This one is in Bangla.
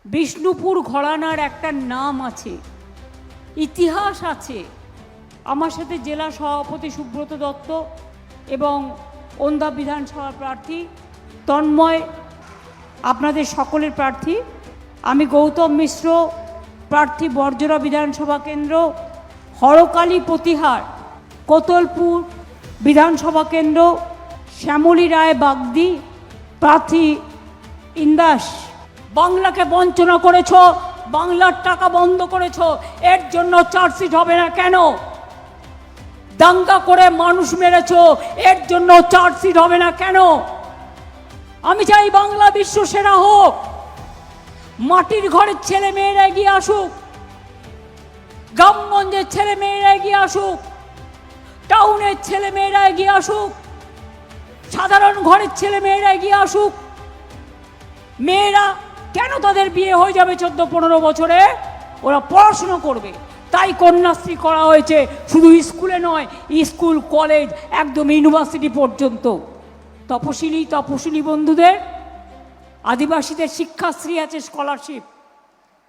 বিষ্ণুপুর ঘরানার একটা নাম আছে, ইতিহাস আছে। আমার সাথে জেলা সভাপতি সুব্রত দত্ত এবং ওন্দা বিধানসভা প্রার্থী তন্ময়, আপনাদের সকলের প্রার্থী। আমি গৌতম মিশ্র, প্রার্থী বর্জরা বিধানসভা কেন্দ্র, হরকালী প্রতিহার কোতলপুর বিধানসভা কেন্দ্র, শ্যামলী রায় বাগদি, প্রার্থী ইন্দাস। বাংলাকে বঞ্চনা করেছ, বাংলার টাকা বন্ধ করেছ, এর জন্য চার্জশিট হবে না কেন? দাঙ্গা করে মানুষ মেরেছ, এর জন্য চার্জশিট হবে না কেন? আমি চাই বাংলা বিশ্ব সেরা হোক, মাটির ঘরের ছেলে মেয়েরা এগিয়ে আসুক, গ্রামগঞ্জের ছেলে মেয়েরা এগিয়ে আসুক, টাউনের ছেলে মেয়েরা এগিয়ে আসুক, সাধারণ ঘরের ছেলে মেয়েরা এগিয়ে আসুক। মেয়েরা কেন তাদের বিয়ে হয়ে যাবে 14-15 বছরে? ওরা পড়াশুনো করবে, তাই কন্যাশ্রী করা হয়েছে। শুধু স্কুলে নয়, স্কুল কলেজ একদম ইউনিভার্সিটি পর্যন্ত। তপশিলি বন্ধুদের, আদিবাসীদের শিক্ষাশ্রী আছে, স্কলারশিপ।